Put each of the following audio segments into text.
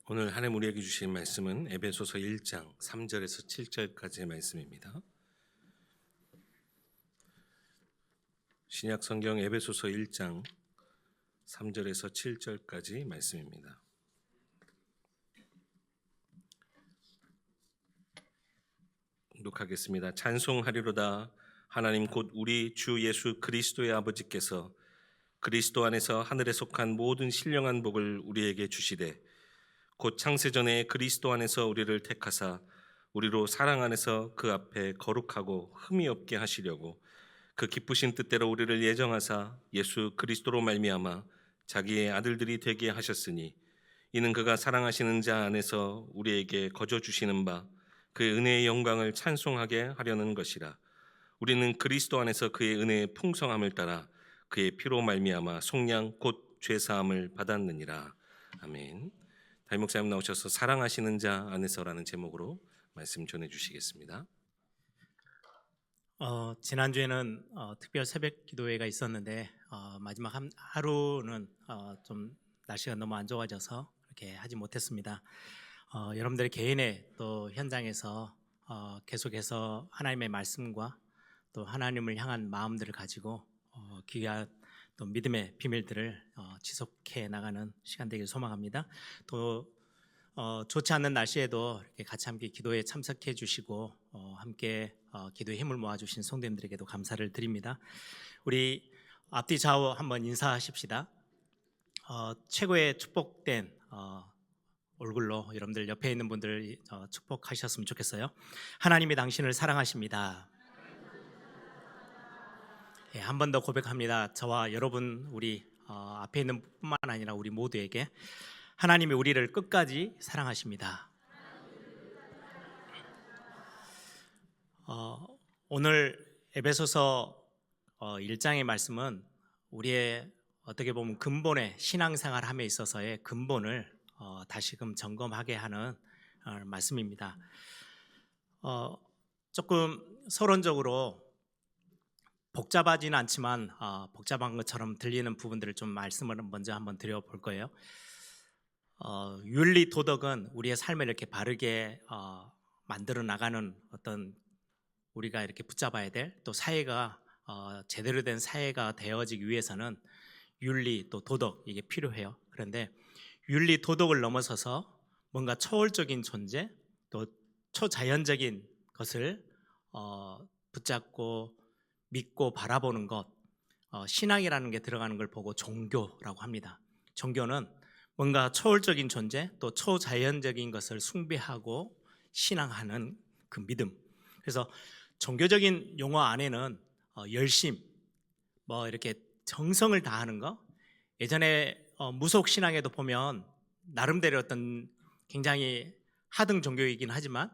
오늘 하나님 우리에게 주신 말씀은 에베소서 1장 3절에서 7절까지의 말씀입니다. 신약 성경 에베소서 1장 3절에서 7절까지 말씀입니다.독하겠습니다. 찬송하리로다. 하나님 곧 우리 주 예수 그리스도의 아버지께서 그리스도 안에서 하늘에 속한 모든 신령한 복을 우리에게 주시되 곧 창세전에 그리스도 안에서 우리를 택하사 우리로 사랑 안에서 그 앞에 거룩하고 흠이 없게 하시려고 그 기쁘신 뜻대로 우리를 예정하사 예수 그리스도로 말미암아 자기의 아들들이 되게 하셨으니 이는 그가 사랑하시는 자 안에서 우리에게 거저 주시는 바 그 은혜의 영광을 찬송하게 하려는 것이라. 우리는 그리스도 안에서 그의 은혜의 풍성함을 따라 그의 피로 말미암아 속량 곧 죄사함을 받았느니라. 아멘. 담임 목사님 나오셔서 사랑하시는 자 안에서라는 제목으로 말씀 전해주시겠습니다. 지난주에는 특별 새벽 기도회가 있었는데 마지막 하루는 좀 날씨가 너무 안 좋아져서 그렇게 하지 못했습니다. 여러분들의 개인의 또 현장에서 계속해서 하나님의 말씀과 또 하나님을 향한 마음들을 가지고 귀한 또 믿음의 비밀들을 지속해 나가는 시간 되길 소망합니다. 또 좋지 않는 날씨에도 이렇게 같이 함께 기도에 참석해 주시고 함께 기도에 힘을 모아 주신 성도님들에게도 감사를 드립니다. 우리 앞뒤 좌우 한번 인사하십시다. 최고의 축복된 얼굴로 여러분들 옆에 있는 분들 축복하셨으면 좋겠어요. 하나님이 당신을 사랑하십니다. 한 번 더 고백합니다. 저와 여러분 우리 앞에 있는 뿐만 아니라 우리 모두에게 하나님이 우리를 끝까지 사랑하십니다. 오늘 에베소서 1장의 말씀은 우리의 어떻게 보면 근본의 신앙생활 함에 있어서의 근본을 다시금 점검하게 하는 말씀입니다. 조금 서론적으로 복잡하지는 않지만 복잡한 것처럼 들리는 부분들을 좀 말씀을 먼저 한번 드려볼 거예요. 윤리 도덕은 우리의 삶을 이렇게 바르게 만들어 나가는 어떤 우리가 이렇게 붙잡아야 될 또 사회가 제대로 된 사회가 되어지기 위해서는 윤리 또 도덕 이게 필요해요. 그런데 윤리 도덕을 넘어서서 뭔가 초월적인 존재 또 초자연적인 것을 붙잡고 믿고 바라보는 것 신앙이라는 게 들어가는 걸 보고 종교라고 합니다. 종교는 뭔가 초월적인 존재 또 초자연적인 것을 숭배하고 신앙하는 그 믿음. 그래서 종교적인 용어 안에는 열심, 뭐 이렇게 정성을 다하는 거. 예전에 무속 신앙에도 보면 나름대로 어떤 굉장히 하등 종교이긴 하지만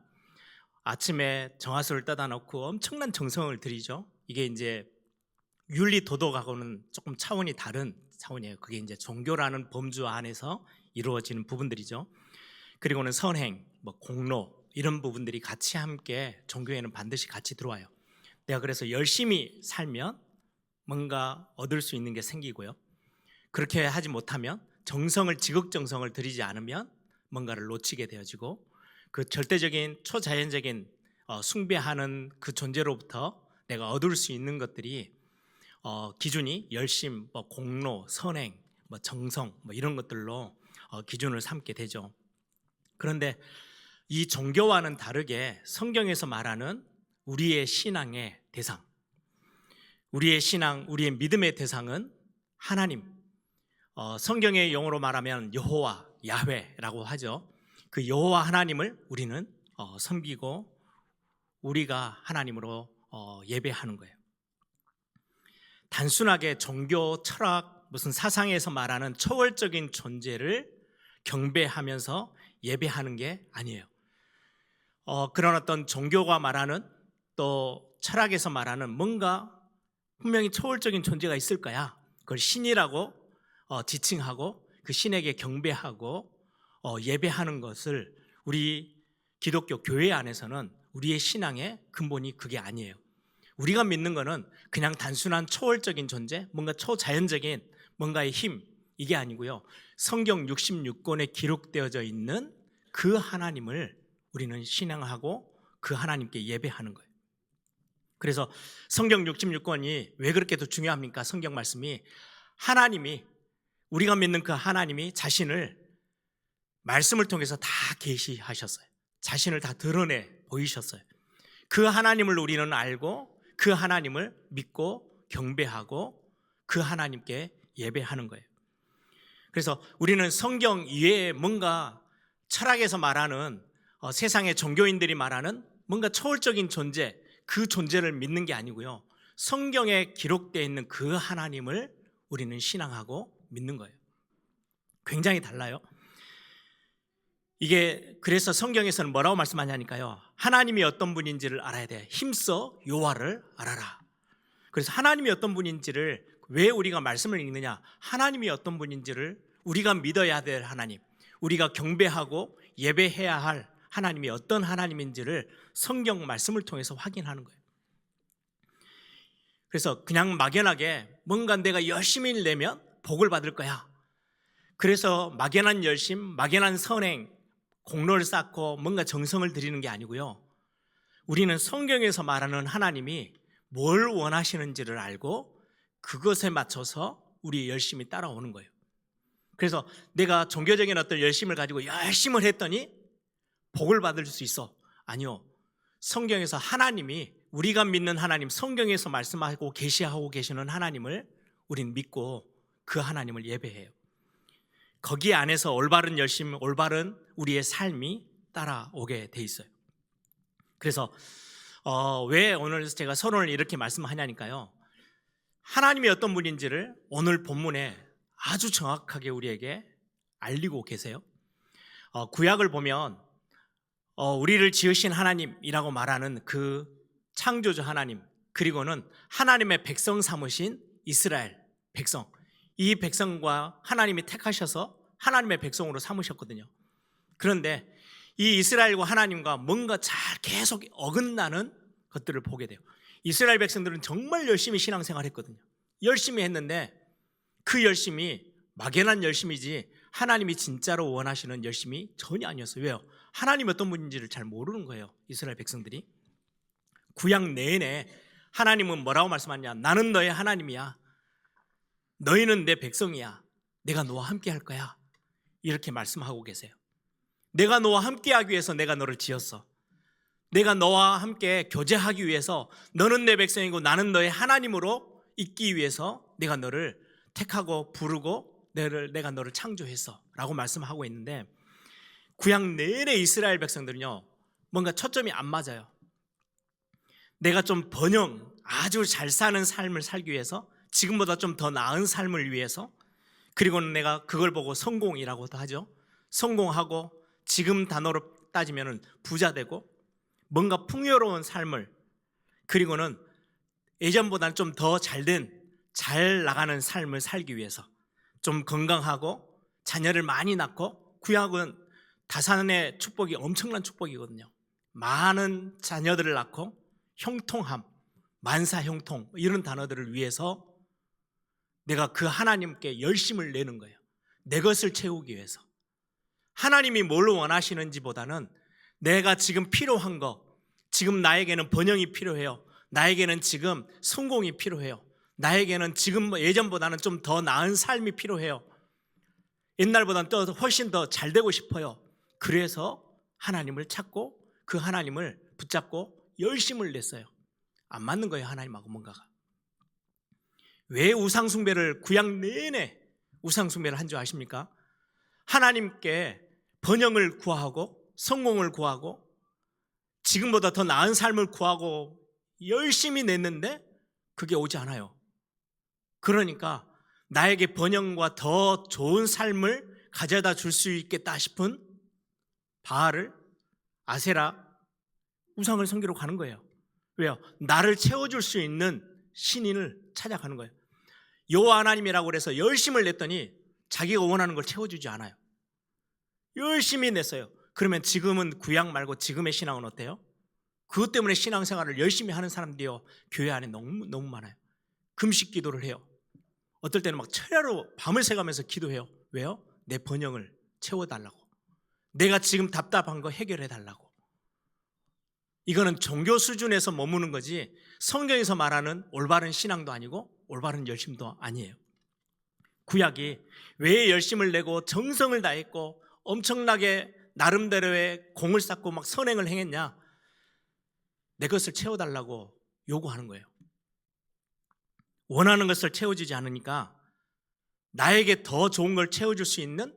아침에 정화수를 떠다 놓고 엄청난 정성을 들이죠. 이게 이제 윤리 도덕하고는 조금 차원이 다른 차원이에요. 그게 이제 종교라는 범주 안에서 이루어지는 부분들이죠. 그리고는 선행, 뭐 공로 이런 부분들이 같이 함께 종교에는 반드시 같이 들어와요. 내가 그래서 열심히 살면 뭔가 얻을 수 있는 게 생기고요. 그렇게 하지 못하면 정성을 지극정성을 들이지 않으면 뭔가를 놓치게 되어지고 그 절대적인 초자연적인 숭배하는 그 존재로부터 내가 얻을 수 있는 것들이 기준이 열심, 뭐 공로, 선행, 뭐 정성 뭐 이런 것들로 기준을 삼게 되죠. 그런데 이 종교와는 다르게 성경에서 말하는 우리의 신앙의 대상, 우리의 신앙, 우리의 믿음의 대상은 하나님. 성경의 용어로 말하면 여호와, 야훼라고 하죠. 그 여호와 하나님을 우리는 섬기고 우리가 하나님으로 예배하는 거예요. 단순하게 종교, 철학, 무슨 사상에서 말하는 초월적인 존재를 경배하면서 예배하는 게 아니에요. 그런 어떤 종교가 말하는 또 철학에서 말하는 뭔가 분명히 초월적인 존재가 있을 거야. 그걸 신이라고 지칭하고 그 신에게 경배하고 예배하는 것을 우리 기독교 교회 안에서는 우리의 신앙의 근본이 그게 아니에요. 우리가 믿는 거는 그냥 단순한 초월적인 존재, 뭔가 초자연적인 뭔가의 힘 이게 아니고요. 성경 66권에 기록되어져 있는 그 하나님을 우리는 신앙하고 그 하나님께 예배하는 거예요. 그래서 성경 66권이 왜 그렇게 더 중요합니까? 성경 말씀이 하나님이, 우리가 믿는 그 하나님이 자신을 말씀을 통해서 다 계시하셨어요. 자신을 다 드러내 보이셨어요. 그 하나님을 우리는 알고 그 하나님을 믿고 경배하고 그 하나님께 예배하는 거예요. 그래서 우리는 성경 이외에 뭔가 철학에서 말하는 세상의 종교인들이 말하는 뭔가 초월적인 존재, 그 존재를 믿는 게 아니고요. 성경에 기록되어 있는 그 하나님을 우리는 신앙하고 믿는 거예요. 굉장히 달라요. 이게 그래서 성경에서는 뭐라고 말씀하냐니까요. 하나님이 어떤 분인지를 알아야 돼. 힘써 여호와를 알아라. 그래서 하나님이 어떤 분인지를 왜 우리가 말씀을 읽느냐? 하나님이 어떤 분인지를 우리가 믿어야 될 하나님, 우리가 경배하고 예배해야 할 하나님이 어떤 하나님인지를 성경 말씀을 통해서 확인하는 거예요. 그래서 그냥 막연하게 뭔가 내가 열심히 내면 복을 받을 거야. 그래서 막연한 열심, 막연한 선행, 공로를 쌓고 뭔가 정성을 들이는 게 아니고요. 우리는 성경에서 말하는 하나님이 뭘 원하시는지를 알고 그것에 맞춰서 우리 열심히 따라오는 거예요. 그래서 내가 종교적인 어떤 열심을 가지고 열심을 했더니 복을 받을 수 있어. 아니요. 성경에서 하나님이, 우리가 믿는 하나님, 성경에서 말씀하고 계시하고 계시는 하나님을 우린 믿고 그 하나님을 예배해요. 거기 안에서 올바른 열심, 올바른 우리의 삶이 따라오게 돼 있어요. 그래서 왜 오늘 제가 서론을 이렇게 말씀하냐니까요. 하나님이 어떤 분인지를 오늘 본문에 아주 정확하게 우리에게 알리고 계세요. 구약을 보면 우리를 지으신 하나님이라고 말하는 그 창조주 하나님, 그리고는 하나님의 백성 삼으신 이스라엘 백성, 이 백성과 하나님이 택하셔서 하나님의 백성으로 삼으셨거든요. 그런데 이 이스라엘과 하나님과 뭔가 잘 계속 어긋나는 것들을 보게 돼요. 이스라엘 백성들은 정말 열심히 신앙생활 했거든요. 열심히 했는데 그 열심이 막연한 열심이지 하나님이 진짜로 원하시는 열심이 전혀 아니었어요. 왜요? 하나님이 어떤 분인지를 잘 모르는 거예요. 이스라엘 백성들이. 구약 내내 하나님은 뭐라고 말씀하냐? 나는 너의 하나님이야. 너희는 내 백성이야. 내가 너와 함께 할 거야. 이렇게 말씀하고 계세요. 내가 너와 함께 하기 위해서 내가 너를 지었어. 내가 너와 함께 교제하기 위해서, 너는 내 백성이고 나는 너의 하나님으로 있기 위해서 내가 너를 택하고 부르고 내가 너를 창조했어 라고 말씀하고 있는데, 구약 내내 이스라엘 백성들은요 뭔가 초점이 안 맞아요. 내가 좀 번영, 아주 잘 사는 삶을 살기 위해서, 지금보다 좀 더 나은 삶을 위해서, 그리고는 내가 그걸 보고 성공이라고도 하죠. 성공하고 지금 단어로 따지면 부자 되고 뭔가 풍요로운 삶을, 그리고는 예전보다는 좀 더 잘 나가는 삶을 살기 위해서, 좀 건강하고 자녀를 많이 낳고, 구약은 다산의 축복이 엄청난 축복이거든요. 많은 자녀들을 낳고 형통함, 만사 형통, 이런 단어들을 위해서 내가 그 하나님께 열심을 내는 거예요. 내 것을 채우기 위해서. 하나님이 뭘 원하시는지보다는 내가 지금 필요한 거, 지금 나에게는 번영이 필요해요. 나에게는 지금 성공이 필요해요. 나에게는 지금 예전보다는 좀 더 나은 삶이 필요해요. 옛날보다는 또 훨씬 더 잘 되고 싶어요. 그래서 하나님을 찾고 그 하나님을 붙잡고 열심을 냈어요. 안 맞는 거예요, 하나님하고 뭔가가. 왜 우상숭배를, 구약 내내 우상숭배를 한 줄 아십니까? 하나님께 번영을 구하고 성공을 구하고 지금보다 더 나은 삶을 구하고 열심히 냈는데 그게 오지 않아요. 그러니까 나에게 번영과 더 좋은 삶을 가져다 줄 수 있겠다 싶은 바알을, 아세라, 우상을 섬기러 가는 거예요. 왜요? 나를 채워줄 수 있는 신인을 찾아가는 거예요. 여호와 하나님이라고 그래서 열심을 냈더니 자기가 원하는 걸 채워주지 않아요. 열심히 냈어요. 그러면 지금은 구약 말고 지금의 신앙은 어때요? 그것 때문에 신앙생활을 열심히 하는 사람들이요 교회 안에 너무 많아요. 금식 기도를 해요. 어떨 때는 막 철야로 밤을 새가면서 기도해요. 왜요? 내 번영을 채워달라고. 내가 지금 답답한 거 해결해달라고. 이거는 종교 수준에서 머무는 거지 성경에서 말하는 올바른 신앙도 아니고 올바른 열심도 아니에요. 구약이 왜 열심을 내고 정성을 다했고 엄청나게 나름대로의 공을 쌓고 막 선행을 행했냐? 내 것을 채워달라고 요구하는 거예요. 원하는 것을 채워주지 않으니까 나에게 더 좋은 걸 채워줄 수 있는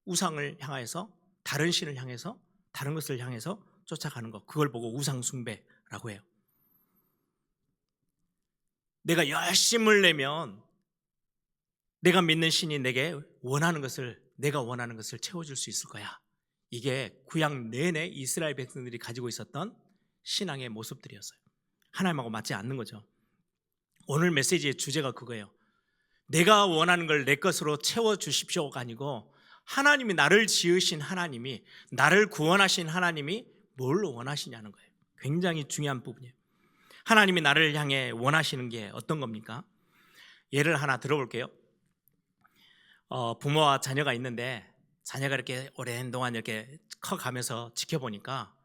우상을 향해서, 다른 신을 향해서, 다른 것을 향해서 쫓아가는 것, 그걸 보고 우상 숭배라고 해요. 내가 열심을 내면 내가 믿는 신이 내게 원하는 것을, 내가 원하는 것을 채워줄 수 있을 거야. 이게 구약 내내 이스라엘 백성들이 가지고 있었던 신앙의 모습들이었어요. 하나님하고 맞지 않는 거죠. 오늘 메시지의 주제가 그거예요. 내가 원하는 걸 내 것으로 채워주십시오가 아니고 하나님이 나를 지으신 하나님이, 나를 구원하신 하나님이 뭘 원하시냐는 거예요. 굉장히 중요한 부분이에요. 하나님이 나를 향해 원하시는 게 어떤 겁니까? 예를 하나 들어볼게요. 부모와 자녀가 있는데 자녀가 이렇게 오랜 동안 이렇게 커가면서 지켜보니까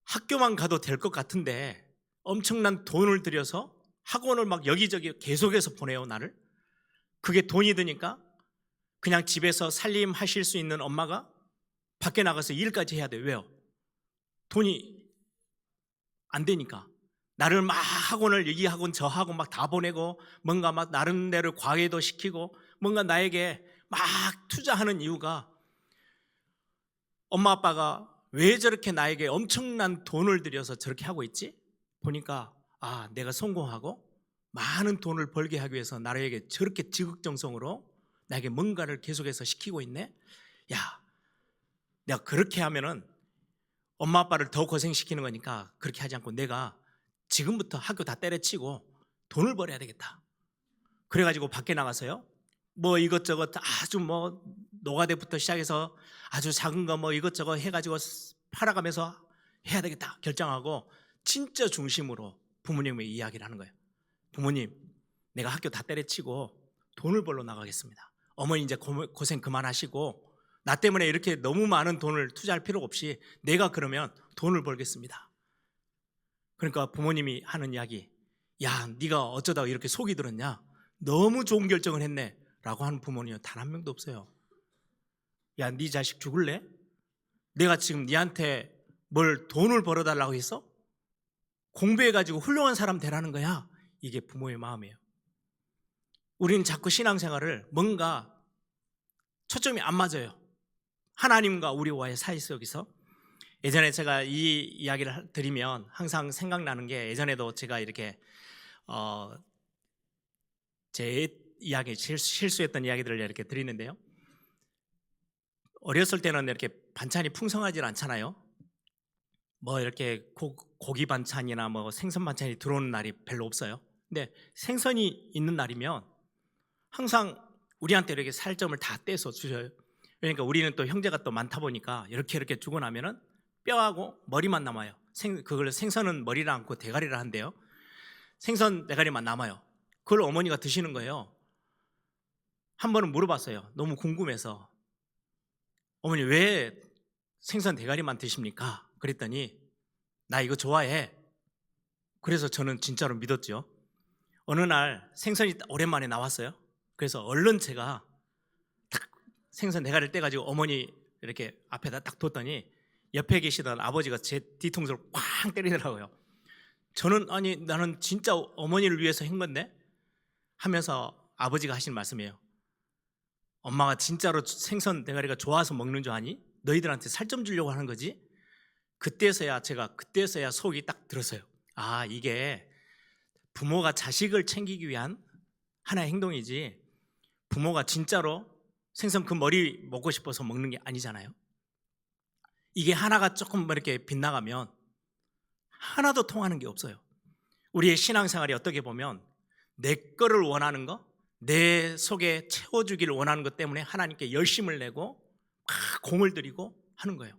학교만 가도 될 것 같은데 엄청난 돈을 들여서 학원을 막 여기저기 계속해서 보내요, 나를. 그게 돈이 드니까 그냥 집에서 살림하실 수 있는 엄마가 밖에 나가서 일까지 해야 돼요. 왜요? 돈이 안 되니까. 나를 막 학원을 여기 학원 저 학원 막 다 보내고 뭔가 막 나름대로 과외도 시키고 뭔가 나에게 막 투자하는 이유가 엄마 아빠가 왜 저렇게 나에게 엄청난 돈을 들여서 저렇게 하고 있지? 보니까 내가 성공하고 많은 돈을 벌게 하기 위해서 나에게 저렇게 지극정성으로 나에게 뭔가를 계속해서 시키고 있네. 야, 내가 그렇게 하면은 엄마 아빠를 더 고생시키는 거니까 그렇게 하지 않고 내가 지금부터 학교 다 때려치고 돈을 벌어야 되겠다. 그래가지고 밖에 나가서요, 뭐 이것저것 아주 뭐 노가대부터 시작해서 아주 작은 거 뭐 이것저것 해가지고 팔아가면서 해야 되겠다 결정하고 진짜 중심으로 부모님의 이야기를 하는 거예요. 부모님, 내가 학교 다 때려치고 돈을 벌러 나가겠습니다. 어머니 이제 고생 그만하시고 나 때문에 이렇게 너무 많은 돈을 투자할 필요가 없이 내가 그러면 돈을 벌겠습니다. 그러니까 부모님이 하는 이야기, 야, 네가 어쩌다가 이렇게 속이 들었냐? 너무 좋은 결정을 했네 라고 하는 부모님은 단 한 명도 없어요. 야, 네 자식 죽을래? 내가 지금 네한테 뭘 돈을 벌어달라고 했어? 공부해가지고 훌륭한 사람 되라는 거야. 이게 부모의 마음이에요. 우리는 자꾸 신앙생활을 뭔가 초점이 안 맞아요. 하나님과 우리와의 사이 속에서. 예전에 제가 이 이야기를 드리면 항상 생각나는 게, 예전에도 제가 이렇게 제 이야기, 실수했던 이야기들을 이렇게 드리는데요. 어렸을 때는 이렇게 반찬이 풍성하지 않잖아요. 뭐 이렇게 고기 반찬이나 뭐 생선 반찬이 들어오는 날이 별로 없어요. 근데 생선이 있는 날이면 항상 우리한테 이렇게 살점을 다 떼서 주셔요. 그러니까 우리는 또 형제가 또 많다 보니까 이렇게 주고 나면은 뼈하고 머리만 남아요. 그걸 생선은 머리를 않고 대가리를 한대요. 생선 대가리만 남아요. 그걸 어머니가 드시는 거예요. 한 번은 물어봤어요. 너무 궁금해서. 어머니, 왜 생선 대가리만 드십니까? 그랬더니 나 이거 좋아해. 그래서 저는 진짜로 믿었죠. 어느 날 생선이 오랜만에 나왔어요. 그래서 얼른 제가 딱 생선 대가리를 떼가지고 어머니 이렇게 앞에다 딱 뒀더니 옆에 계시던 아버지가 제 뒤통수를 쾅 때리더라고요. 저는 나는 진짜 어머니를 위해서 한 건데 하면서 아버지가 하신 말씀이에요. 엄마가 진짜로 생선 대가리가 좋아서 먹는 줄 아니? 너희들한테 살점 주려고 하는 거지? 그때서야 속이 딱 들었어요. 이게 부모가 자식을 챙기기 위한 하나의 행동이지 부모가 진짜로 생선 그 머리 먹고 싶어서 먹는 게 아니잖아요. 이게 하나가 조금 이렇게 빗나가면 하나도 통하는 게 없어요. 우리의 신앙생활이 어떻게 보면 내 거를 원하는 거, 내 속에 채워주기를 원하는 것 때문에 하나님께 열심을 내고 막 공을 들이고 하는 거예요.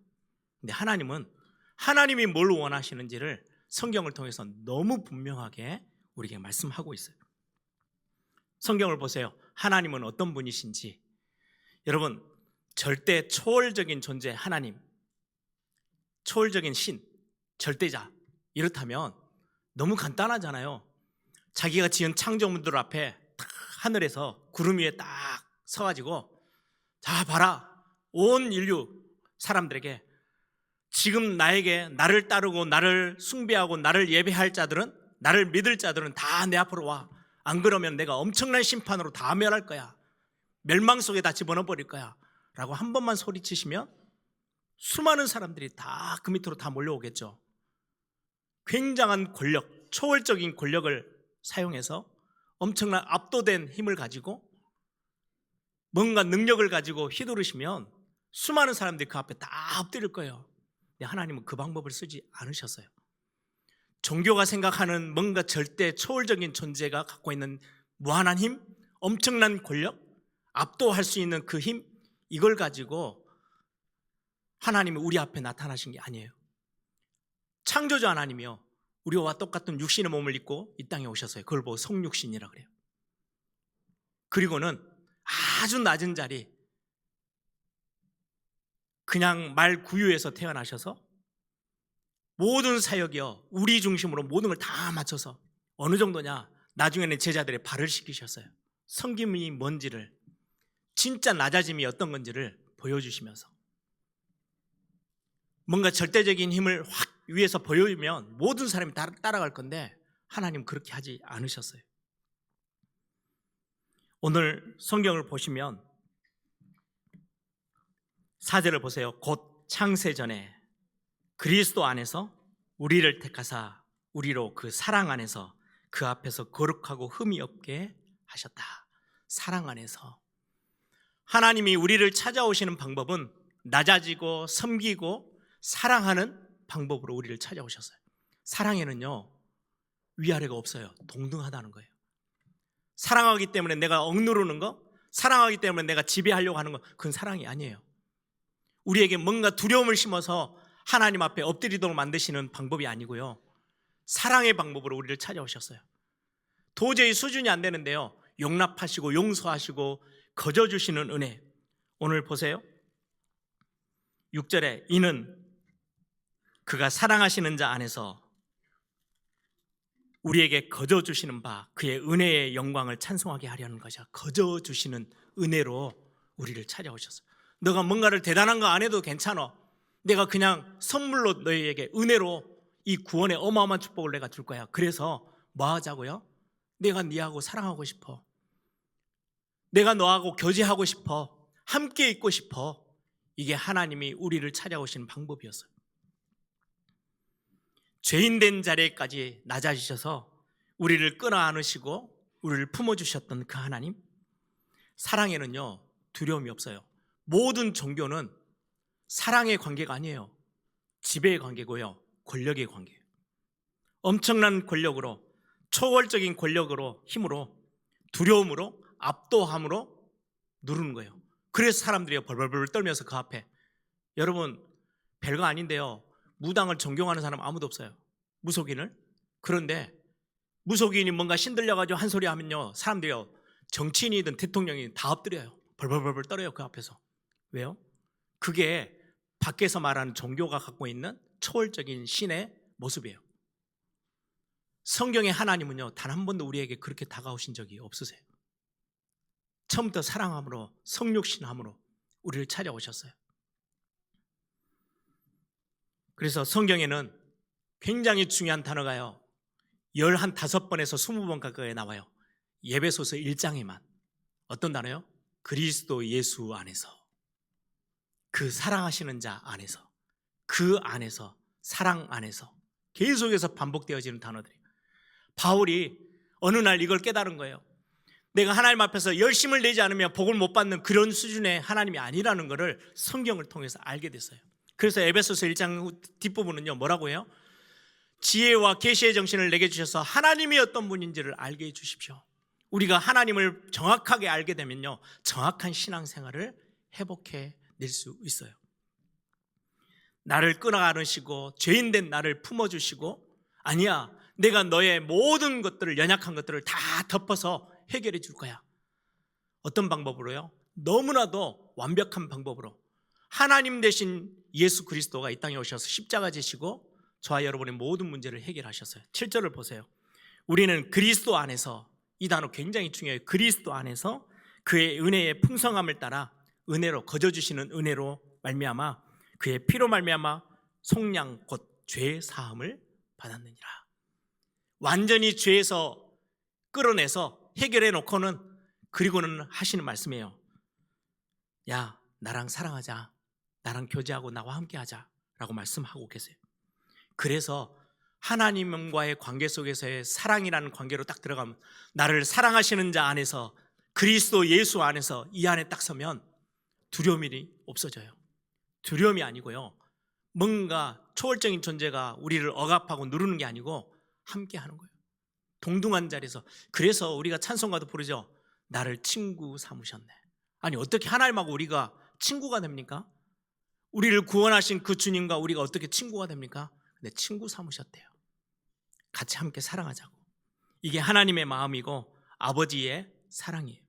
근데 하나님은 하나님이 뭘 원하시는지를 성경을 통해서 너무 분명하게 우리에게 말씀하고 있어요. 성경을 보세요. 하나님은 어떤 분이신지. 여러분, 절대 초월적인 존재 하나님, 초월적인 신, 절대자, 이렇다면 너무 간단하잖아요. 자기가 지은 창조물들 앞에 딱 하늘에서 구름 위에 딱 서가지고, 자 봐라, 온 인류 사람들에게 지금 나에게 나를 따르고 나를 숭배하고 나를 예배할 자들은, 나를 믿을 자들은 다 내 앞으로 와. 안 그러면 내가 엄청난 심판으로 다 멸할 거야. 멸망 속에 다 집어넣어 버릴 거야 라고 한 번만 소리치시면 수많은 사람들이 다 그 밑으로 다 몰려오겠죠. 굉장한 권력, 초월적인 권력을 사용해서 엄청난 압도된 힘을 가지고 뭔가 능력을 가지고 휘두르시면 수많은 사람들이 그 앞에 다 엎드릴 거예요. 근데 하나님은 그 방법을 쓰지 않으셨어요. 종교가 생각하는 뭔가 절대 초월적인 존재가 갖고 있는 무한한 힘, 엄청난 권력, 압도할 수 있는 그 힘, 이걸 가지고 하나님이 우리 앞에 나타나신 게 아니에요. 창조주 하나님이요, 우리와 똑같은 육신의 몸을 입고 이 땅에 오셨어요. 그걸 보고 성육신이라 그래요. 그리고는 아주 낮은 자리, 그냥 말 구유에서 태어나셔서 모든 사역이요, 우리 중심으로 모든 걸 다 맞춰서 어느 정도냐, 나중에는 제자들의 발을 씻기셨어요. 섬김이 뭔지를, 진짜 낮아짐이 어떤 건지를 보여주시면서, 뭔가 절대적인 힘을 확 위에서 보여주면 모든 사람이 따라갈 건데 하나님 그렇게 하지 않으셨어요. 오늘 성경을 보시면 4절을 보세요. 곧 창세전에 그리스도 안에서 우리를 택하사 우리로 그 사랑 안에서 그 앞에서 거룩하고 흠이 없게 하셨다. 사랑 안에서. 하나님이 우리를 찾아오시는 방법은 낮아지고 섬기고 사랑하는 방법으로 우리를 찾아오셨어요. 사랑에는요, 위아래가 없어요. 동등하다는 거예요. 사랑하기 때문에 내가 억누르는 거, 사랑하기 때문에 내가 지배하려고 하는 거, 그건 사랑이 아니에요. 우리에게 뭔가 두려움을 심어서 하나님 앞에 엎드리도록 만드시는 방법이 아니고요, 사랑의 방법으로 우리를 찾아오셨어요. 도저히 수준이 안 되는데요, 용납하시고 용서하시고 거저주시는 은혜. 오늘 보세요. 6절에 이는 그가 사랑하시는 자 안에서 우리에게 거저주시는 바 그의 은혜의 영광을 찬송하게 하려는 것이야. 거저주시는 은혜로 우리를 찾아오셨어요. 너가 뭔가를 대단한 거 안 해도 괜찮아. 내가 그냥 선물로 너희에게 은혜로 이 구원의 어마어마한 축복을 내가 줄 거야. 그래서 뭐 하자고요? 내가 네하고 사랑하고 싶어. 내가 너하고 교제하고 싶어. 함께 있고 싶어. 이게 하나님이 우리를 찾아오시는 방법이었어요. 죄인된 자리까지 낮아지셔서 우리를 끌어안으시고 우리를 품어주셨던 그 하나님, 사랑에는요 두려움이 없어요. 모든 종교는 사랑의 관계가 아니에요. 지배의 관계고요, 권력의 관계예요. 엄청난 권력으로, 초월적인 권력으로, 힘으로, 두려움으로, 압도함으로 누르는 거예요. 그래서 사람들이 벌벌벌 떨면서 그 앞에, 여러분 별거 아닌데요, 무당을 존경하는 사람 아무도 없어요. 무속인을. 그런데 무속인이 뭔가 신들려가지고 한 소리 하면요, 사람들이요, 정치인이든 대통령이든 다 엎드려요. 벌벌벌 떨어요 그 앞에서. 왜요? 그게 밖에서 말하는 종교가 갖고 있는 초월적인 신의 모습이에요. 성경의 하나님은요, 단 한 번도 우리에게 그렇게 다가오신 적이 없으세요. 처음부터 사랑함으로, 성육신함으로 우리를 찾아오셨어요. 그래서 성경에는 굉장히 중요한 단어가요, 15번에서 20번 가까이 나와요. 에베소서 1장에만. 어떤 단어요? 그리스도 예수 안에서, 그 사랑하시는 자 안에서, 그 안에서, 사랑 안에서 계속해서 반복되어지는 단어들이에요. 바울이 어느 날 이걸 깨달은 거예요. 내가 하나님 앞에서 열심을 내지 않으면 복을 못 받는 그런 수준의 하나님이 아니라는 것을 성경을 통해서 알게 됐어요. 그래서 에베소서 1장 뒷부분은요 뭐라고 해요? 지혜와 계시의 정신을 내게 주셔서 하나님이 어떤 분인지를 알게 해주십시오. 우리가 하나님을 정확하게 알게 되면요, 정확한 신앙생활을 회복해 낼 수 있어요. 나를 끌어안으시고 죄인된 나를 품어주시고, 아니야, 내가 너의 모든 것들을, 연약한 것들을 다 덮어서 해결해 줄 거야. 어떤 방법으로요? 너무나도 완벽한 방법으로 하나님 대신 예수 그리스도가 이 땅에 오셔서 십자가 지시고 저와 여러분의 모든 문제를 해결하셨어요. 7절을 보세요. 우리는 그리스도 안에서, 이 단어 굉장히 중요해요. 그리스도 안에서 그의 은혜의 풍성함을 따라 은혜로 거저주시는 은혜로 말미암아 그의 피로 말미암아 속량 곧 죄 사함을 받았느니라. 완전히 죄에서 끌어내서 해결해 놓고는 그리고는 하시는 말씀이에요. 야, 나랑 사랑하자. 나랑 교제하고 나와 함께하자 라고 말씀하고 계세요. 그래서 하나님과의 관계 속에서의 사랑이라는 관계로 딱 들어가면, 나를 사랑하시는 자 안에서, 그리스도 예수 안에서 이 안에 딱 서면 두려움이 없어져요. 두려움이 아니고요, 뭔가 초월적인 존재가 우리를 억압하고 누르는 게 아니고 함께하는 거예요. 동등한 자리에서. 그래서 우리가 찬송가도 부르죠. 나를 친구 삼으셨네. 아니, 어떻게 하나님하고 우리가 친구가 됩니까? 우리를 구원하신 그 주님과 우리가 어떻게 친구가 됩니까? 근데 친구 삼으셨대요. 같이 함께 사랑하자고. 이게 하나님의 마음이고 아버지의 사랑이에요.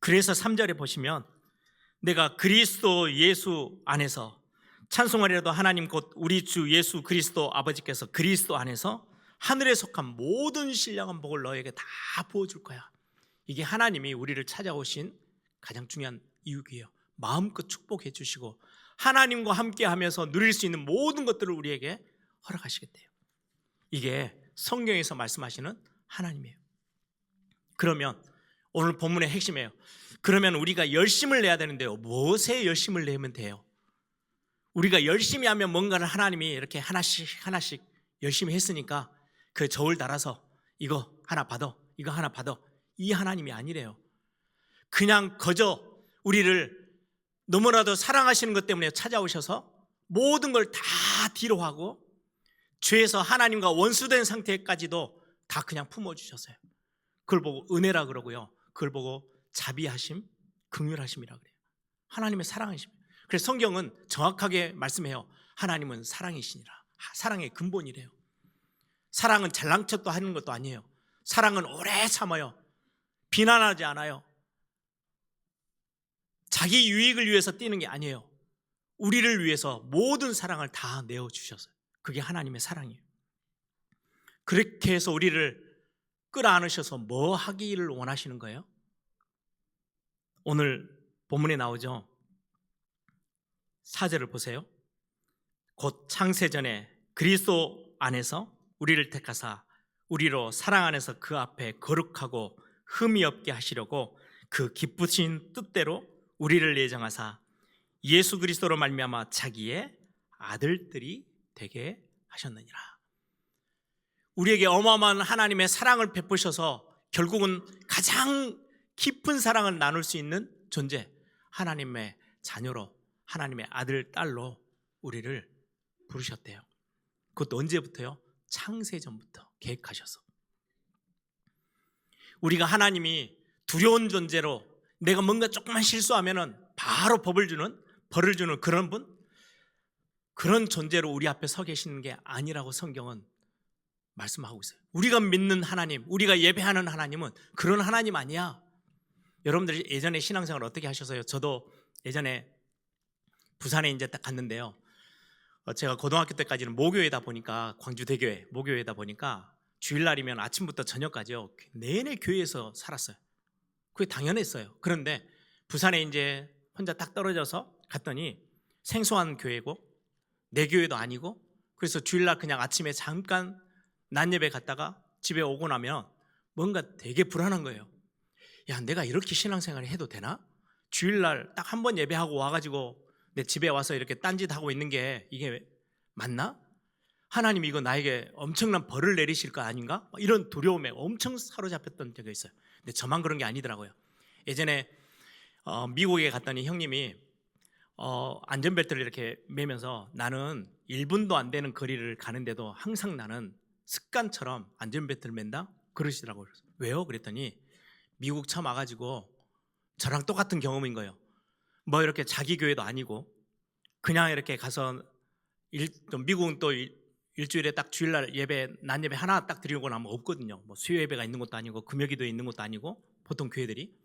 그래서 3절에 보시면, 내가 그리스도 예수 안에서 찬송하리라도 하나님 곧 우리 주 예수 그리스도 아버지께서 그리스도 안에서 하늘에 속한 모든 신령한 복을 너에게 다 부어줄 거야. 이게 하나님이 우리를 찾아오신 가장 중요한 이유예요. 마음껏 축복해 주시고 하나님과 함께 하면서 누릴 수 있는 모든 것들을 우리에게 허락하시겠대요. 이게 성경에서 말씀하시는 하나님이에요. 그러면 오늘 본문의 핵심이에요. 그러면 우리가 열심을 내야 되는데요, 무엇에 열심을 내면 돼요? 우리가 열심히 하면 뭔가를 하나님이 이렇게 하나씩 하나씩 열심히 했으니까 그 저울 달아서 이거 하나 받아, 이거 하나 받아, 이 하나님이 아니래요. 그냥 거저 우리를 너무나도 사랑하시는 것 때문에 찾아오셔서 모든 걸 다 뒤로 하고 죄에서 하나님과 원수된 상태까지도 다 그냥 품어주셨어요. 그걸 보고 은혜라 그러고요, 그걸 보고 자비하심, 긍휼하심이라 그래요. 하나님의 사랑이심. 그래서 성경은 정확하게 말씀해요. 하나님은 사랑이시니라. 사랑의 근본이래요. 사랑은 잘난 척도 하는 것도 아니에요. 사랑은 오래 참아요. 비난하지 않아요. 자기 유익을 위해서 뛰는 게 아니에요. 우리를 위해서 모든 사랑을 다 내어주셨어요. 그게 하나님의 사랑이에요. 그렇게 해서 우리를 끌어안으셔서 뭐 하기를 원하시는 거예요? 오늘 본문에 나오죠. 4절을 보세요. 곧 창세전에 그리스도 안에서 우리를 택하사 우리로 사랑 안에서 그 앞에 거룩하고 흠이 없게 하시려고 그 기쁘신 뜻대로 우리를 예정하사 예수 그리스도로 말미암아 자기의 아들들이 되게 하셨느니라. 우리에게 어마어마한 하나님의 사랑을 베푸셔서 결국은 가장 깊은 사랑을 나눌 수 있는 존재, 하나님의 자녀로, 하나님의 아들, 딸로 우리를 부르셨대요. 그것도 언제부터요? 창세전부터 계획하셔서. 우리가 하나님이 두려운 존재로, 내가 뭔가 조금만 실수하면은 바로 벌을 주는 그런 분, 그런 존재로 우리 앞에 서 계시는 게 아니라고 성경은 말씀하고 있어요. 우리가 믿는 하나님, 우리가 예배하는 하나님은 그런 하나님 아니야. 여러분들이 예전에 신앙생활 어떻게 하셨어요? 저도 예전에 부산에 이제 딱 갔는데요, 제가 고등학교 때까지는 모교회다 보니까, 광주대교회 모교회다 보니까 주일날이면 아침부터 저녁까지요 내내 교회에서 살았어요. 그게 당연했어요. 그런데 부산에 이제 혼자 딱 떨어져서 갔더니 생소한 교회고 내 교회도 아니고, 그래서 주일날 그냥 아침에 잠깐 낮 예배 갔다가 집에 오고 나면 뭔가 되게 불안한 거예요. 야, 내가 이렇게 신앙생활을 해도 되나? 주일날 딱 한 번 예배하고 와가지고 내 집에 와서 이렇게 딴짓하고 있는 게 이게 맞나? 하나님 이거 나에게 엄청난 벌을 내리실 거 아닌가? 이런 두려움에 엄청 사로잡혔던 적이 있어요. 근데 저만 그런 게 아니더라고요. 예전에 미국에 갔더니 형님이 안전벨트를 이렇게 매면서, 나는 1분도 안 되는 거리를 가는데도 항상 나는 습관처럼 안전벨트를 맨다? 그러시더라고요. 왜요? 그랬더니 미국 처음 와가지고 저랑 똑같은 경험인 거예요. 뭐 이렇게 자기 교회도 아니고 그냥 이렇게 가서 미국은 또 일주일에 딱 주일날 예배, 낮 예배 하나 딱 드리고 나면 없거든요. 뭐 수요 예배가 있는 것도 아니고 금요기도에 있는 것도 아니고 보통 교회들이.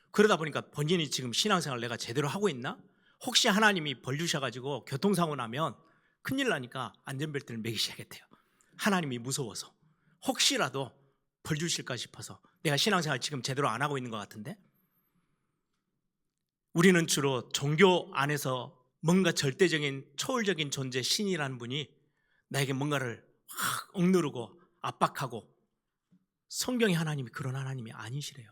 그러다 보니까 본인이 지금 신앙생활 내가 제대로 하고 있나? 혹시 하나님이 벌 주셔가지고 교통사고 나면 큰일 나니까 안전벨트를 매기셔야겠대요. 하나님이 무서워서. 혹시라도 벌 주실까 싶어서. 내가 신앙생활 지금 제대로 안 하고 있는 것 같은데. 우리는 주로 종교 안에서 뭔가 절대적인 초월적인 존재 신이라는 분이 나에게 뭔가를 확 억누르고 압박하고, 성경의 하나님이 그런 하나님이 아니시래요.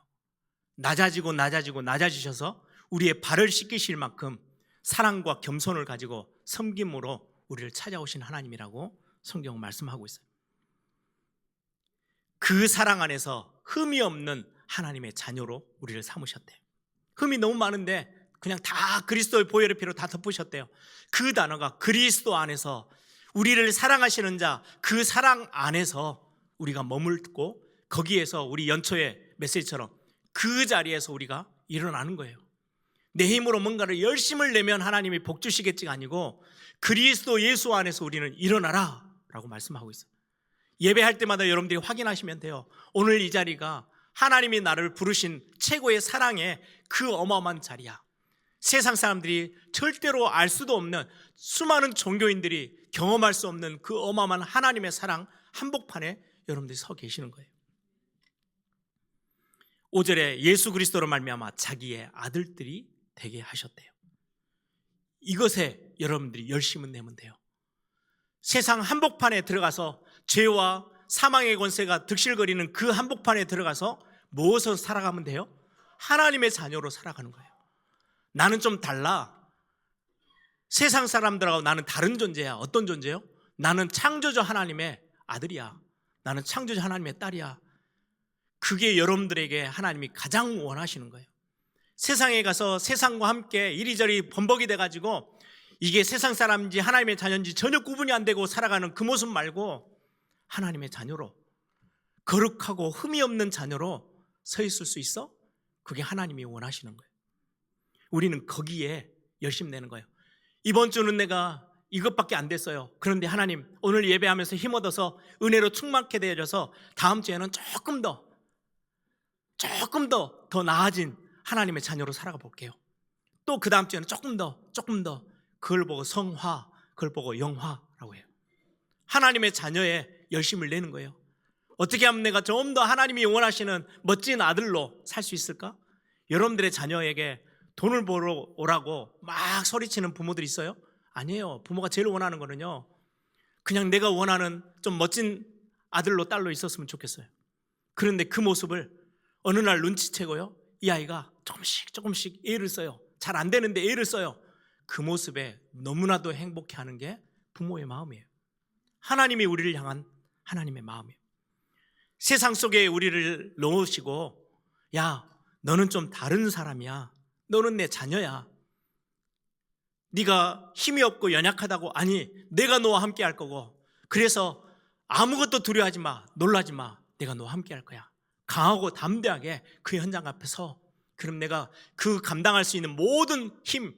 낮아지셔서 우리의 발을 씻기실 만큼 사랑과 겸손을 가지고 섬김으로 우리를 찾아오신 하나님이라고 성경은 말씀하고 있어요. 그 사랑 안에서 흠이 없는 하나님의 자녀로 우리를 삼으셨대요. 흠이 너무 많은데 그냥 다 그리스도의 보혈의 피로 다 덮으셨대요. 그 단어가 그리스도 안에서 우리를 사랑하시는 자, 그 사랑 안에서 우리가 머물고 거기에서 우리 연초의 메시지처럼 그 자리에서 우리가 일어나는 거예요. 내 힘으로 뭔가를 열심을 내면 하나님이 복 주시겠지가 아니고 그리스도 예수 안에서 우리는 일어나라 라고 말씀하고 있어요. 예배할 때마다 여러분들이 확인하시면 돼요. 오늘 이 자리가 하나님이 나를 부르신 최고의 사랑의 그 어마어마한 자리야. 세상 사람들이 절대로 알 수도 없는, 수많은 종교인들이 경험할 수 없는 그 어마어마한 하나님의 사랑 한복판에 여러분들이 서 계시는 거예요. 5절에 예수 그리스도로 말미암아 자기의 아들들이 되게 하셨대요. 이것에 여러분들이 열심을 내면 돼요. 세상 한복판에 들어가서 죄와 사망의 권세가 득실거리는 그 한복판에 들어가서 무엇으로 살아가면 돼요? 하나님의 자녀로 살아가는 거예요. 나는 좀 달라. 세상 사람들하고 나는 다른 존재야. 어떤 존재요? 나는 창조주 하나님의 아들이야. 나는 창조주 하나님의 딸이야. 그게 여러분들에게 하나님이 가장 원하시는 거예요. 세상에 가서 세상과 함께 이리저리 범벅이 돼가지고 이게 세상 사람인지 하나님의 자녀인지 전혀 구분이 안 되고 살아가는 그 모습 말고 하나님의 자녀로, 거룩하고 흠이 없는 자녀로 서 있을 수 있어? 그게 하나님이 원하시는 거예요. 우리는 거기에 열심 내는 거예요. 이번 주는 내가 이것밖에 안 됐어요. 그런데 하나님, 오늘 예배하면서 힘 얻어서 은혜로 충만케 되어져서 다음 주에는 조금 더 나아진 하나님의 자녀로 살아가 볼게요. 또 그 다음 주에는 조금 더 그걸 보고 성화, 그걸 보고 영화라고 해요. 하나님의 자녀에 열심을 내는 거예요. 어떻게 하면 내가 좀 더 하나님이 원하시는 멋진 아들로 살 수 있을까? 여러분들의 자녀에게 돈을 벌어 오라고 막 소리치는 부모들 있어요? 아니에요. 부모가 제일 원하는 거는요, 그냥 내가 원하는 좀 멋진 아들로 딸로 있었으면 좋겠어요. 그런데 그 모습을 어느 날 눈치채고요, 이 아이가 조금씩 애를 써요. 잘 안 되는데 애를 써요. 그 모습에 너무나도 행복해하는 게 부모의 마음이에요. 하나님이 우리를 향한 하나님의 마음이에요. 세상 속에 우리를 놓으시고, 야, 너는 좀 다른 사람이야. 너는 내 자녀야. 네가 힘이 없고 연약하다고, 아니, 내가 너와 함께 할 거고, 그래서 아무것도 두려워하지 마, 놀라지 마. 내가 너와 함께 할 거야. 강하고 담대하게 그 현장 앞에서, 그럼 내가 그 감당할 수 있는 모든 힘,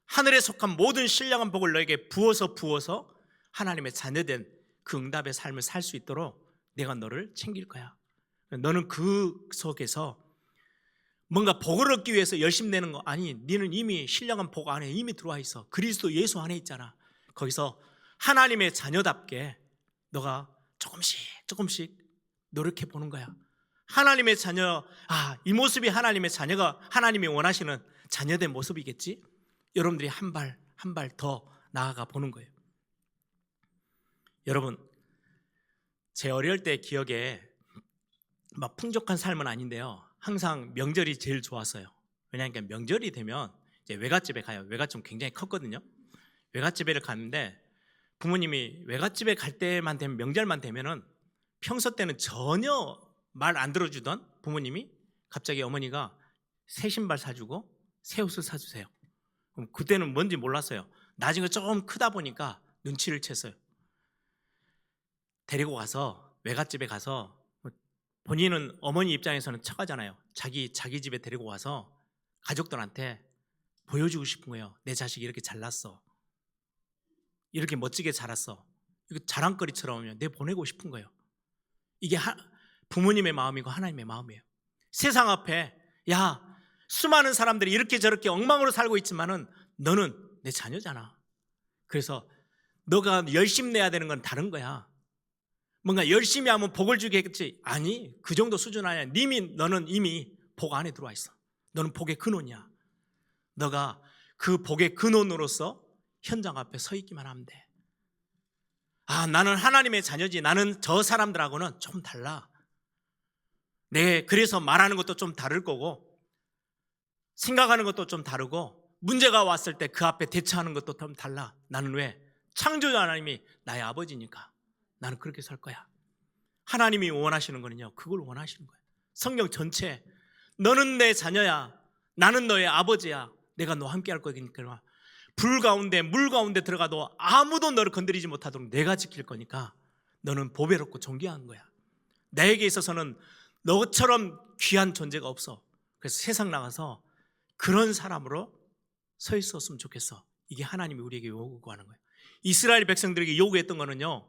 하늘에 속한 모든 신령한 복을 너에게 부어서 하나님의 자녀된 그 응답의 삶을 살 수 있도록 내가 너를 챙길 거야. 너는 그 속에서 뭔가 복을 얻기 위해서 열심히 내는 거 아니, 너는 이미 신령한 복 안에 이미 들어와 있어. 그리스도 예수 안에 있잖아. 거기서 하나님의 자녀답게 너가 조금씩 노력해 보는 거야. 하나님의 자녀, 이 모습이 하나님의 자녀가 하나님이 원하시는 자녀된 모습이겠지? 여러분들이 한 발 더 나아가 보는 거예요. 여러분, 제 어릴 때 기억에 막 풍족한 삶은 아닌데요, 항상 명절이 제일 좋았어요. 왜냐하면 명절이 되면 이제 외갓집에 가요. 외갓집은 굉장히 컸거든요. 외갓집에 갔는데 부모님이 외갓집에 갈 때만 되면, 명절만 되면은, 평소 때는 전혀 말 안 들어주던 부모님이 갑자기 어머니가 새 신발 사주고 새 옷을 사주세요. 그때는 뭔지 몰랐어요. 나중에 조금 크다 보니까 눈치를 챘어요. 데리고 가서 외갓집에 가서, 본인은 어머니 입장에서는 척하잖아요. 자기 집에 데리고 와서 가족들한테 보여주고 싶은 거예요. 내 자식이 이렇게 잘났어, 이렇게 멋지게 자랐어, 이거 자랑거리처럼 내 보내고 싶은 거예요. 이게 부모님의 마음이고 하나님의 마음이에요. 세상 앞에 야, 수많은 사람들이 이렇게 저렇게 엉망으로 살고 있지만은 너는 내 자녀잖아. 그래서 너가 열심히 내야 되는 건 다른 거야. 뭔가 열심히 하면 복을 주겠지. 아니, 그 정도 수준 아니야. 너는 이미 복 안에 들어와 있어. 너는 복의 근원이야. 너가 그 복의 근원으로서 현장 앞에 서 있기만 하면 돼. 아, 나는 하나님의 자녀지. 나는 저 사람들하고는 좀 달라. 그래서 말하는 것도 좀 다를 거고, 생각하는 것도 좀 다르고, 문제가 왔을 때 그 앞에 대처하는 것도 좀 달라. 나는 왜? 창조주 하나님이 나의 아버지니까 나는 그렇게 살 거야. 하나님이 원하시는 거는요, 그걸 원하시는 거예요. 성경 전체 너는 내 자녀야. 나는 너의 아버지야. 내가 너와 함께 할 거니까 불 가운데 물 가운데 들어가도 아무도 너를 건드리지 못하도록 내가 지킬 거니까 너는 보배롭고 존귀한 거야. 나에게 있어서는 너처럼 귀한 존재가 없어. 그래서 세상 나가서 그런 사람으로 서 있었으면 좋겠어. 이게 하나님이 우리에게 요구하는 거예요. 이스라엘 백성들에게 요구했던 거는요,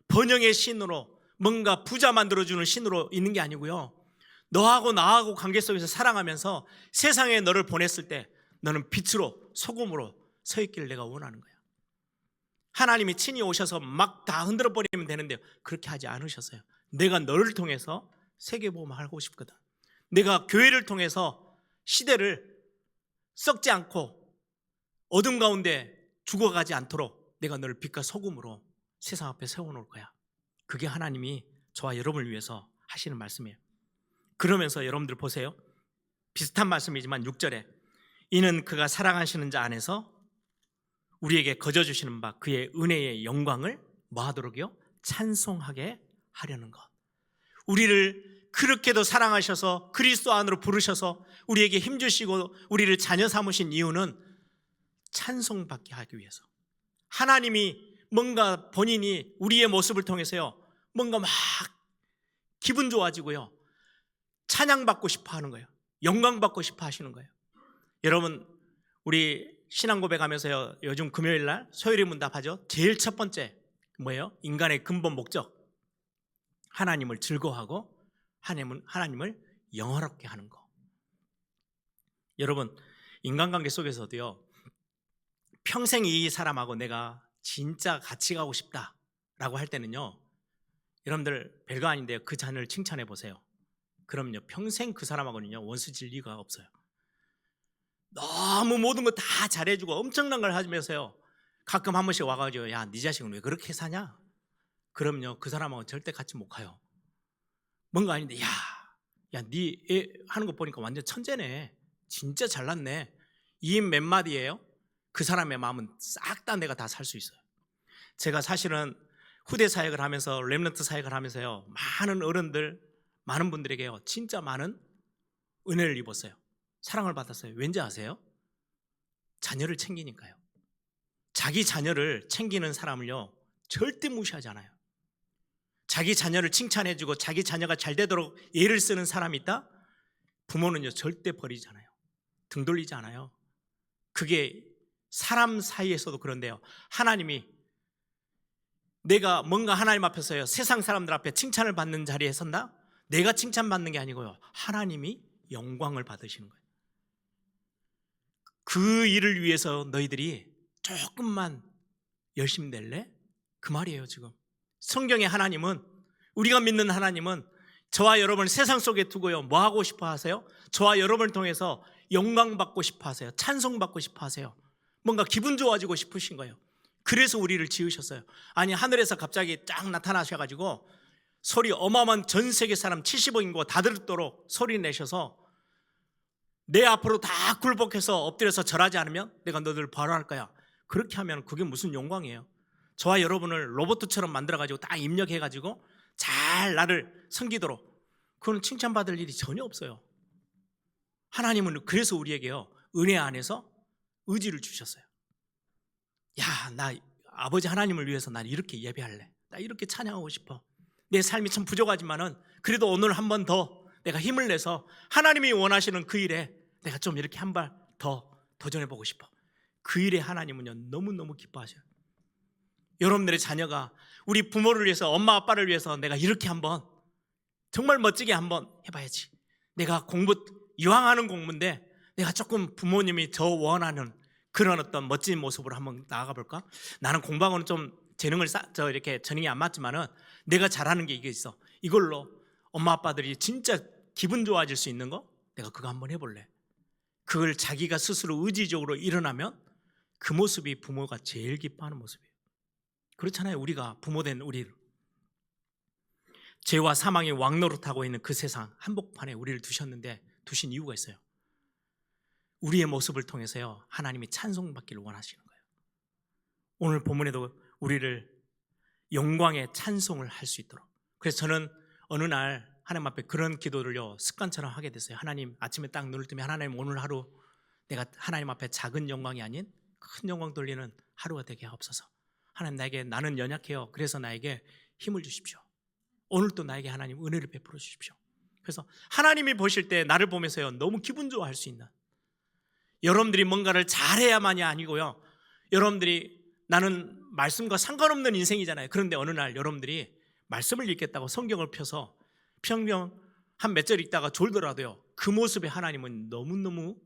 번영의 신으로 뭔가 부자 만들어주는 신으로 있는 게 아니고요, 너하고 나하고 관계 속에서 사랑하면서 세상에 너를 보냈을 때 너는 빛으로 소금으로 서 있기를 내가 원하는 거야. 하나님이 친히 오셔서 막 다 흔들어 버리면 되는데 그렇게 하지 않으셨어요. 내가 너를 통해서 세계복음을 하고 싶거든. 내가 교회를 통해서 시대를 썩지 않고 어둠 가운데 죽어가지 않도록 내가 너를 빛과 소금으로 세상 앞에 세워놓을 거야. 그게 하나님이 저와 여러분을 위해서 하시는 말씀이에요. 그러면서 여러분들 보세요. 비슷한 말씀이지만 6절에 이는 그가 사랑하시는 자 안에서 우리에게 거저주시는 바 그의 은혜의 영광을 뭐하도록요? 찬송하게 하려는 것. 우리를 그렇게도 사랑하셔서 그리스도 안으로 부르셔서 우리에게 힘주시고 우리를 자녀 삼으신 이유는 찬송받게 하기 위해서. 하나님이 뭔가 본인이 우리의 모습을 통해서요, 뭔가 막 기분 좋아지고요, 찬양받고 싶어 하는 거예요. 영광받고 싶어 하시는 거예요. 여러분, 우리 신앙 고백하면서요, 요즘 금요일 날 소요리 문답하죠. 제일 첫 번째 뭐예요? 인간의 근본 목적, 하나님을 즐거워하고 하나님을 영화롭게 하는 거. 여러분, 인간관계 속에서도요, 평생 이 사람하고 내가 진짜 같이 가고 싶다라고 할 때는요, 여러분들 별거 아닌데요, 그 자녀를 칭찬해 보세요. 그럼요, 평생 그 사람하고는요 원수 질 리가 없어요. 너무 모든 거 다 잘해주고 엄청난 걸 하면서요, 가끔 한 번씩 와가지고 야, 네 자식은 왜 그렇게 사냐? 그럼요, 그 사람하고 절대 같이 못 가요. 뭔가 아닌데 야, 네 애 하는 거 보니까 완전 천재네, 진짜 잘났네, 이 몇 마디예요? 그 사람의 마음은 싹 다 내가 다 살 수 있어요. 제가 사실은 후대 사역을 하면서 렘넌트 사역을 하면서요, 많은 어른들, 많은 분들에게요 진짜 많은 은혜를 입었어요. 사랑을 받았어요. 왠지 아세요? 자녀를 챙기니까요. 자기 자녀를 챙기는 사람을요 절대 무시하지 않아요. 자기 자녀를 칭찬해주고 자기 자녀가 잘 되도록 예를 쓰는 사람이 있다? 부모는요 절대 버리지 않아요. 등 돌리지 않아요. 그게 사람 사이에서도 그런데요, 하나님이 내가 뭔가 하나님 앞에서요 세상 사람들 앞에 칭찬을 받는 자리에 선다? 내가 칭찬받는 게 아니고요, 하나님이 영광을 받으시는 거예요. 그 일을 위해서 너희들이 조금만 열심히 낼래? 그 말이에요. 지금 성경의 하나님은, 우리가 믿는 하나님은 저와 여러분을 세상 속에 두고요 뭐 하고 싶어 하세요? 저와 여러분을 통해서 영광 받고 싶어 하세요. 찬송 받고 싶어 하세요. 뭔가 기분 좋아지고 싶으신 거예요. 그래서 우리를 지으셨어요. 아니, 하늘에서 갑자기 쫙 나타나셔가지고 소리 어마어마한 전 세계 사람 70억 인구가 다 듣도록 소리 내셔서 내 앞으로 다 굴복해서 엎드려서 절하지 않으면 내가 너희를 벌할 거야. 그렇게 하면 그게 무슨 영광이에요? 저와 여러분을 로봇처럼 만들어가지고 딱 입력해가지고 잘 나를 섬기도록, 그건 칭찬받을 일이 전혀 없어요. 하나님은 그래서 우리에게요 은혜 안에서 의지를 주셨어요. 야, 나 아버지 하나님을 위해서 난 이렇게 예배할래, 나 이렇게 찬양하고 싶어. 내 삶이 참 부족하지만은 그래도 오늘 한 번 더 내가 힘을 내서 하나님이 원하시는 그 일에 내가 좀 이렇게 한 발 더 도전해보고 싶어. 그 일에 하나님은요 너무너무 기뻐하셔요. 여러분들의 자녀가 우리 부모를 위해서, 엄마 아빠를 위해서 내가 이렇게 한번 정말 멋지게 한번 해봐야지. 내가 이왕하는 공부인데 내가 조금 부모님이 더 원하는 그런 어떤 멋진 모습으로 한번 나아가 볼까? 나는 공부하고는 좀 이렇게 전형이 안 맞지만은 내가 잘하는 게 이게 있어. 이걸로 엄마 아빠들이 진짜 기분 좋아질 수 있는 거? 내가 그거 한번 해볼래. 그걸 자기가 스스로 의지적으로 일어나면 그 모습이 부모가 제일 기뻐하는 모습이에요. 그렇잖아요. 우리가 부모된 우리를. 죄와 사망이 왕노릇하고 있는 그 세상 한복판에 우리를 두신 이유가 있어요. 우리의 모습을 통해서요, 하나님이 찬송받기를 원하시는 거예요. 오늘 본문에도 우리를 영광의 찬송을 할 수 있도록. 그래서 저는 어느 날 하나님 앞에 그런 기도를요 습관처럼 하게 됐어요. 하나님, 아침에 딱 눈을 뜨면 하나님, 오늘 하루 내가 하나님 앞에 작은 영광이 아닌 큰 영광 돌리는 하루가 되게 하옵소서. 하나님, 나는 연약해요. 그래서 나에게 힘을 주십시오. 오늘도 나에게 하나님 은혜를 베풀어 주십시오. 그래서 하나님이 보실 때 나를 보면서요 너무 기분 좋아할 수 있는, 여러분들이 뭔가를 잘해야만이 아니고요, 여러분들이, 나는 말씀과 상관없는 인생이잖아요. 그런데 어느 날 여러분들이 말씀을 읽겠다고 성경을 펴서 평경 한 몇 절 읽다가 졸더라도요 그 모습에 하나님은 너무너무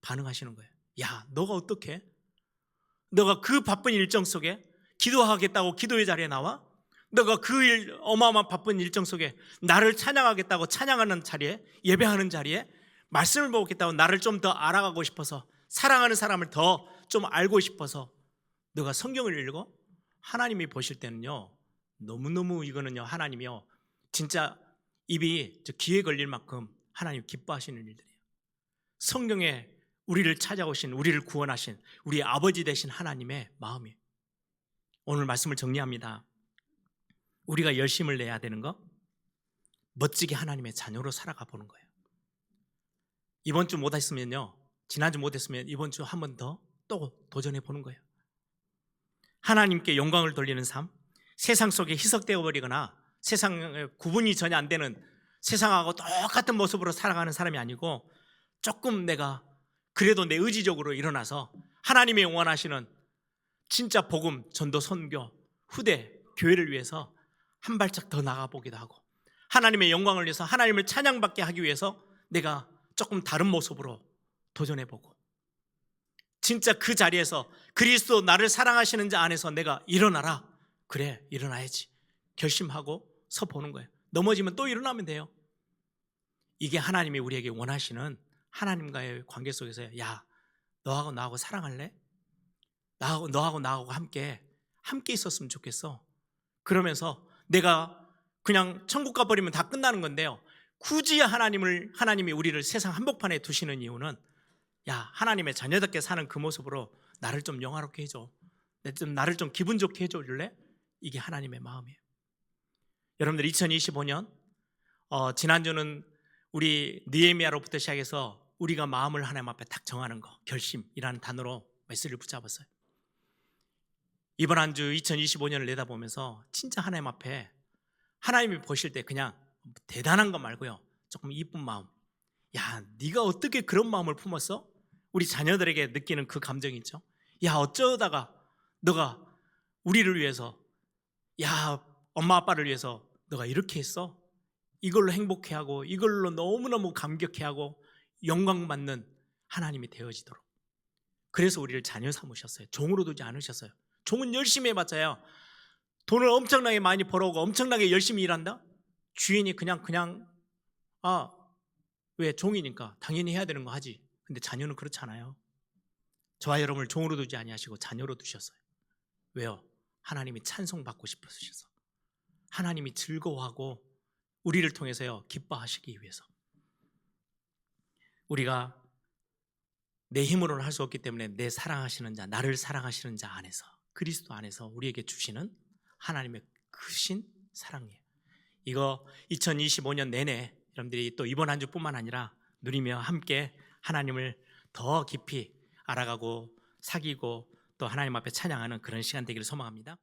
반응하시는 거예요. 야, 너가 어떻게? 너가 그 바쁜 일정 속에 기도하겠다고 기도의 자리에 나와? 너가 그 어마어마한 바쁜 일정 속에 나를 찬양하겠다고 찬양하는 자리에, 예배하는 자리에, 말씀을 보겠다고 나를 좀 더 알아가고 싶어서, 사랑하는 사람을 더 좀 알고 싶어서 너가 성경을 읽어? 하나님이 보실 때는요 너무너무, 이거는요 하나님이요 진짜 입이 귀에 걸릴 만큼 하나님 기뻐하시는 일들이에요. 성경에 우리를 찾아오신, 우리를 구원하신 우리 아버지 되신 하나님의 마음이에요. 오늘 말씀을 정리합니다. 우리가 열심을 내야 되는 거, 멋지게 하나님의 자녀로 살아가 보는 거예요. 이번 주 못했으면요, 지난주 못했으면 이번 주 한 번 더 또 도전해 보는 거예요. 하나님께 영광을 돌리는 삶, 세상 속에 희석되어 버리거나 세상에 구분이 전혀 안 되는, 세상하고 똑같은 모습으로 살아가는 사람이 아니고, 조금 내가 그래도 내 의지적으로 일어나서 하나님이 원하시는 진짜 복음, 전도, 선교, 후대, 교회를 위해서 한 발짝 더 나가보기도 하고, 하나님의 영광을 위해서, 하나님을 찬양받게 하기 위해서 내가 조금 다른 모습으로 도전해보고, 진짜 그 자리에서 그리스도 나를 사랑하시는 자 안에서 내가 일어나라, 그래 일어나야지 결심하고 서 보는 거예요. 넘어지면 또 일어나면 돼요. 이게 하나님이 우리에게 원하시는 하나님과의 관계 속에서, 야, 너하고 나하고 사랑할래? 너하고 나하고 함께 있었으면 좋겠어. 그러면서 내가 그냥 천국 가버리면 다 끝나는 건데요, 굳이 하나님이 우리를 세상 한복판에 두시는 이유는, 야, 하나님의 자녀답게 사는 그 모습으로 나를 좀 영화롭게 해줘, 나를 좀 기분 좋게 해줘 줄래? 이게 하나님의 마음이에요. 여러분들 2025년 지난주는 우리 느헤미야로부터 시작해서 우리가 마음을 하나님 앞에 딱 정하는 거, 결심이라는 단어로 메시지를 붙잡았어요. 이번 한 주 2025년을 내다보면서 진짜 하나님 앞에, 하나님이 보실 때 그냥 대단한 거 말고요, 조금 이쁜 마음, 야, 네가 어떻게 그런 마음을 품었어? 우리 자녀들에게 느끼는 그 감정이 있죠. 야, 어쩌다가 너가 우리를 위해서, 야, 엄마 아빠를 위해서 너가 이렇게 했어? 이걸로 행복해하고, 이걸로 너무너무 감격해하고 영광받는 하나님이 되어지도록, 그래서 우리를 자녀 삼으셨어요. 종으로 두지 않으셨어요. 종은 열심히 해봤자요, 돈을 엄청나게 많이 벌어오고 엄청나게 열심히 일한다? 주인이 그냥 왜? 종이니까 당연히 해야 되는 거 하지. 근데 자녀는 그렇지 않아요. 저와 여러분을 종으로 두지 아니하시고 자녀로 두셨어요. 왜요? 하나님이 찬송받고 싶으셔서, 하나님이 즐거워하고 우리를 통해서요 기뻐하시기 위해서. 우리가 내 힘으로는 할 수 없기 때문에 내 사랑하시는 자, 나를 사랑하시는 자 안에서, 그리스도 안에서 우리에게 주시는 하나님의 크신 사랑이에요. 이거 2025년 내내 여러분들이 또 이번 한 주뿐만 아니라 누리며 함께 하나님을 더 깊이 알아가고 사귀고 또 하나님 앞에 찬양하는 그런 시간 되기를 소망합니다.